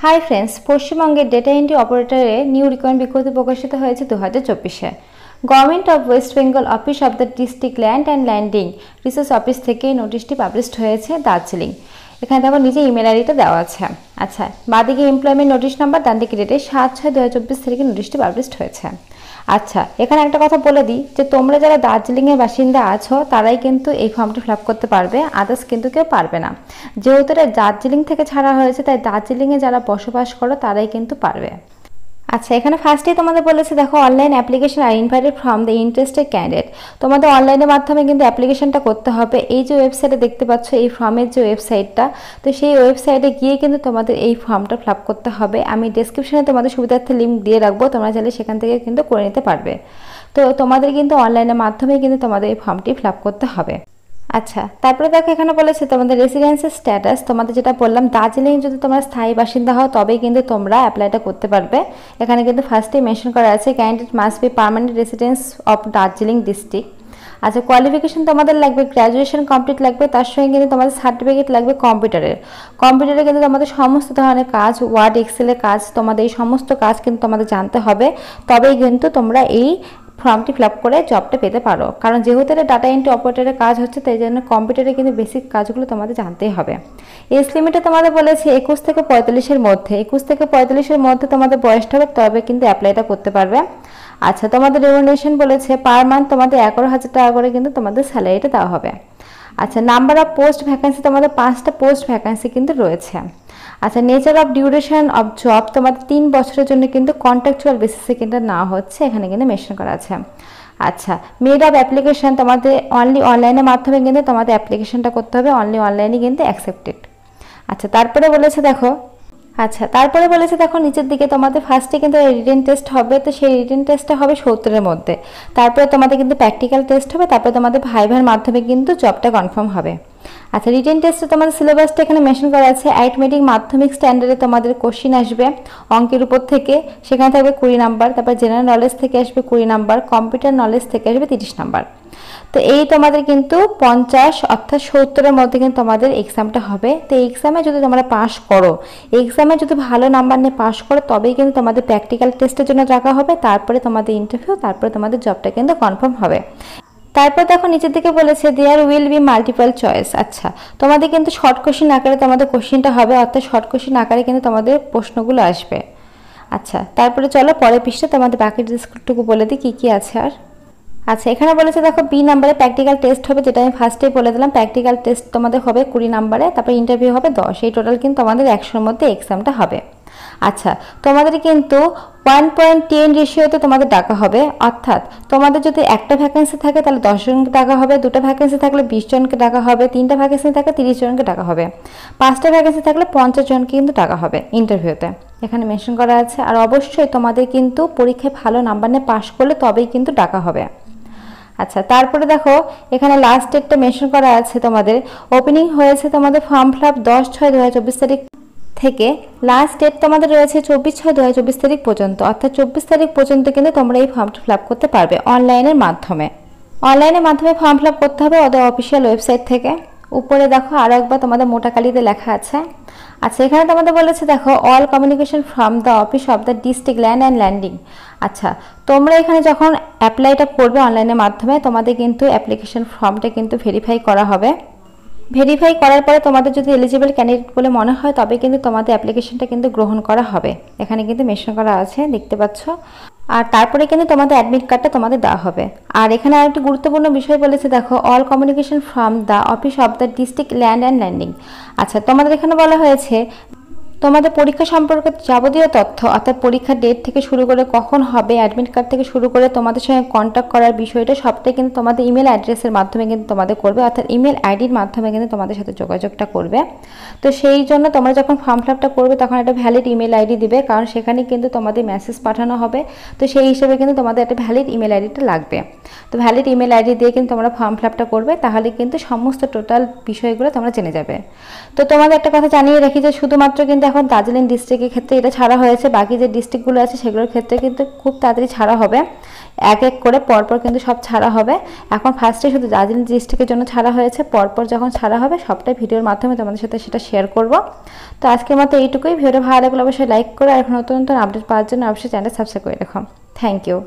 High friends, পশ্চিমবঙ্গের data entry অপারেটরে new requirement বিজ্ঞপ্তি প্রকাশিত হয়েছে 2024-এ। Government of West Bengal office of the district land and landing research office থেকে নোটিশটি পাবলিশড হয়েছে দার্জিলিং। এখানে দেখো নিচে ইমেল আইডিটা দেওয়া আছে। আচ্ছা, বাঁদিকে এমপ্লয়মেন্ট নোটিশ নাম্বার, ডান দিকে ডেটে 7/6/2024 তারিখে নোটিশটি পাবলিশড হয়েছে। আচ্ছা, এখানে একটা কথা বলে দিই যে তোমরা যারা দার্জিলিংয়ের বাসিন্দা আছো তারাই কিন্তু এই ফর্মটি ফিল আপ করতে পারবে, আদার্স কিন্তু কেউ পারবে না। যেহেতু এটা দার্জিলিং থেকে ছাড়া হয়েছে তাই দার্জিলিংয়ে যারা বসবাস করো তারাই কিন্তু পারবে। আচ্ছা, এখানে ফার্স্টেই তোমাদের বলেছে দেখো অনলাইন অ্যাপ্লিকেশন আর invited from the interested candidate. তোমাদের অনলাইনের মাধ্যমে কিন্তু অ্যাপ্লিকেশনটা করতে হবে। এই যে ওয়েবসাইটে দেখতে পাচ্ছ এই ফর্মের যে ওয়েবসাইটটা, তো সেই ওয়েবসাইটে গিয়ে কিন্তু তোমাদের এই ফর্মটা ফিল আপ করতে হবে। আমি ডেসক্রিপশনে তোমাদের সুবিধার্থে লিঙ্ক দিয়ে রাখবো, তোমরা চাইলে সেখান থেকে কিন্তু করে নিতে পারবে। তো তোমাদের কিন্তু অনলাইনের মাধ্যমে কিন্তু তোমাদের এই ফর্মটি ফিল আপ করতে হবে। আচ্ছা, তারপরে দেখো এখানে বলেছে তোমাদের রেসিডেন্সিয়াল স্ট্যাটাস। তোমাদের যেটা বললাম দার্জিলিং যদি তোমরা স্থায়ী বাসিন্দা হও তবেই কিন্তু তোমরা অ্যাপ্লাইটা করতে পারবে। এখানে কিন্তু ফার্স্টেই মেনশন করা আছে candidate must be permanent residence of Darjeeling district. আচ্ছা, কোয়ালিফিকেশন তোমাদের লাগবে গ্র্যাজুয়েশন কমপ্লিট লাগবে, তার সঙ্গে কিন্তু তোমাদের সার্টিফিকেট লাগবে কম্পিউটারে কিন্তু তোমাদের সমস্ত ধরনের কাজ, ওয়ার্ড এক্সেলের কাজ, তোমাদের এই সমস্ত কাজ কিন্তু তোমাদের জানতে হবে, তবেই কিন্তু তোমরা এই ফর্মটি ফিল আপ করে জবটা পেতে পারো। কারণ যেহেতু এটা ডাটা এন্ট্রি অপারেটরের কাজ হচ্ছে তাই জন্য কম্পিউটারে কিন্তু বেসিক কাজগুলো তোমাদের জানতেই হবে। এজ লিমিটে তোমাদের বলেছে 21 থেকে 45-এর মধ্যে। 21 থেকে 45-এর মধ্যে তোমাদের বয়সটা হবে, তবে কিন্তু অ্যাপ্লাইটা করতে পারবে। আচ্ছা, তোমাদের রেমুনারেশন বলেছে পার মান্থ তোমাদের 11,000 টাকা করে কিন্তু তোমাদের স্যালারিটা দেওয়া হবে। আচ্ছা, নাম্বার অফ পোস্ট ভ্যাকান্সি তোমাদের 5টা পোস্ট ভ্যাকান্সি কিন্তু রয়েছে। আচ্ছা, nature of duration of job তোমাদের 3 বছরের জন্য কিন্তু কন্ট্রাকচুয়াল বেসিসে কিন্তু না হচ্ছে, এখানে কিন্তু মেনশন করা আছে। আচ্ছা, মেড অফ অ্যাপ্লিকেশন তোমাদের অনলি অনলাইনের মাধ্যমে কিন্তু তোমাদের অ্যাপ্লিকেশনটা করতে হবে, অনলি অনলাইনে কিন্তু অ্যাকসেপ্টেড। আচ্ছা, তারপরে বলেছে দেখো নিচের দিকে তোমাদের ফার্স্টে কিন্তু রিটেন টেস্ট হবে, তো সেই রিটেন টেস্টটা হবে 70-এর মধ্যে। তারপরে তোমাদের কিন্তু প্র্যাকটিক্যাল টেস্ট হবে, তারপরে তোমাদের ভাইভার মাধ্যমে কিন্তু জবটা কনফার্ম হবে। আচ্ছা, রিটেন টেস্টে তোমাদের সিলেবাসটা এখানে মেনশন করা আছে। অ্যারিথমেটিক মাধ্যমিক স্ট্যান্ডার্ডে তোমাদের কোশ্চিন আসবে অঙ্কের উপর থেকে, সেখানে থাকবে 20 নাম্বার। তারপর জেনারেল নলেজ থেকে আসবে 20 নাম্বার, কম্পিউটার নলেজ থেকে আসবে 30 নাম্বার। তো এই তোমাদের কিন্তু 50 অর্থাৎ 70-এর মধ্যে কিন্তু তোমাদের এক্সামটা হবে। তো এই এক্সামে যদি তোমরা পাস করো, এক্সামে যদি ভালো নাম্বার নিয়ে পাস করো তবেই কিন্তু তোমাদের প্র্যাকটিক্যাল টেস্টের জন্য রাখা হবে, তারপরে তোমাদের ইন্টারভিউ, তারপরে তোমাদের জবটা কিন্তু কনফার্ম হবে। তারপর দেখো নিচের দিকে বলেছে there will be multiple choice. আচ্ছা, তোমাদের কিন্তু শর্ট কোশ্চেন আকারে তোমাদের কোশ্চেনটা হবে, অর্থাৎ শর্ট কোশ্চেন আকারে কিন্তু তোমাদের প্রশ্নগুলো আসবে। আচ্ছা, তারপরে চলো পরের পৃষ্ঠে তোমাদের বাকি ডিসক্রিপটুকু বলে দিই কী কী আছে আর। আচ্ছা, এখানে বলেছে দেখো বি নাম্বারে প্র্যাকটিক্যাল টেস্ট হবে, যেটা আমি ফার্স্টেই বলে দিলাম। প্র্যাকটিক্যাল টেস্ট তোমাদের হবে 20 নাম্বারে, তারপরে ইন্টারভিউ হবে 10। এই টোটাল কিন্তু তোমাদের 100-এর মধ্যে এক্সামটা হবে। আচ্ছা, তোমাদের কিন্তু 1.10 রেশিওতে তোমাদের ডাকা হবে, অর্থাৎ তোমাদের যদি একটা ভ্যাকেন্সি থাকে তাহলে 10 জনকে ডাকা হবে, 2টা ভ্যাকেন্সি থাকলে 20 জনকে ডাকা হবে, 3টা ভ্যাকেন্সি থাকলে 30 জনকে ডাকা হবে, 5টা ভ্যাকেন্সি থাকলে 50 জনকে কিন্তু ডাকা হবে ইন্টারভিউতে, এখানে মেনশন করা আছে। আর অবশ্যই তোমাদের কিন্তু পরীক্ষায় ভালো নাম্বার নিয়ে পাশ করলে তবেই কিন্তু ডাকা হবে। আচ্ছা, তারপরে দেখো এখানে লাস্ট ডেটটা মেনশন করা আছে। তোমাদের ওপেনিং হয়েছে তোমাদের ফর্ম ফিল আপ 10/6/2024 তারিখ থেকে, লাস্ট ডেট তোমাদের রয়েছে 24/6/2024 তারিখ পর্যন্ত, অর্থাৎ 24 তারিখ পর্যন্ত কিন্তু তোমরা এই ফর্মটা ফিল আপ করতে পারবে অনলাইনের মাধ্যমে। ফর্ম ফিল আপ করতে হবে ওদের অফিসিয়াল ওয়েবসাইট থেকে। উপরে দেখো আরও একবার তোমাদের মোটা কালিতে লেখা আছে। আচ্ছা, এখানে তোমাদের বলেছে দেখো all communication from the office of the district land and landing. আচ্ছা, তোমরা এখানে যখন অ্যাপ্লাইটা করবে অনলাইনের মাধ্যমে তোমাদের কিন্তু অ্যাপ্লিকেশন ফর্মটা কিন্তু ভেরিফাই করা হবে। ভেরিফাই করার পরে তোমাদের যদি এলিজিবল ক্যান্ডিডেট বলে মনে হয় তবে কিন্তু তোমাদের অ্যাপ্লিকেশনটা কিন্তু গ্রহণ করা হবে, এখানে কিন্তু মেনশন করা আছে দেখতে পাচ্ছ। আর তারপরে কিন্তু তোমাদের অ্যাডমিট কার্ডটা তোমাদের দেওয়া হবে। আর এখানে আরেকটি গুরুত্বপূর্ণ বিষয় বলেছে দেখো all communication from the office of the district land and landing. আচ্ছা, তোমাদের এখানে বলা হয়েছে তোমাদের পরীক্ষা সম্পর্কে যাবতীয় তথ্য, অর্থাৎ পরীক্ষার ডেট থেকে শুরু করে কখন হবে, অ্যাডমিট কার্ড থেকে শুরু করে তোমাদের সঙ্গে কন্ট্যাক্ট করার বিষয়টা সবটাই কিন্তু তোমাদের ইমেল অ্যাড্রেসের মাধ্যমে কিন্তু তোমাদের করবে, অর্থাৎ ইমেল আইডির মাধ্যমে কিন্তু তোমাদের সাথে যোগাযোগটা করবে। তো সেই জন্য তোমরা যখন ফর্ম ফিল আপটা করবে তখন একটা ভ্যালিড ইমেল আইডি দিবে, কারণ সেখানে কিন্তু তোমাদের মেসেজ পাঠানো হবে। তো সেই হিসেবে কিন্তু তোমাদের একটা ভ্যালিড ইমেল আইডিটা লাগবে। তো ভ্যালিড ইমেল আইডি দিয়ে কিন্তু তোমরা ফর্ম ফিল আপটা করবে, তাহলে কিন্তু সমস্ত টোটাল বিষয়গুলো তোমরা জেনে যাবে। তো তোমাদের একটা কথা জানিয়ে রাখি যে শুধুমাত্র কিন্তু এখন দার্জিলিং ডিস্ট্রিক্টের ক্ষেত্রে এটা ছাড়া হয়েছে, বাকি যে ডিস্ট্রিক্টগুলো আছে সেগুলোর ক্ষেত্রে কিন্তু খুব তাড়াতাড়ি ছাড়া হবে, এক এক করে পরপর কিন্তু সব ছাড়া হবে। এখন ফার্স্টে শুধু দার্জিলিং ডিস্ট্রিক্টের জন্য ছাড়া হয়েছে, পরপর যখন ছাড়া হবে সবটাই ভিডিওর মাধ্যমে তোমাদের সাথে সেটা শেয়ার করব। তো আজকের মতো এইটুকুই। ভিডিও ভালো লাগলে অবশ্যই লাইক করো, আর এখন নতুন নতুন আপডেট পাওয়ার জন্য অবশ্যই চ্যানেল সাবস্ক্রাইব করে রাখো। Thank you.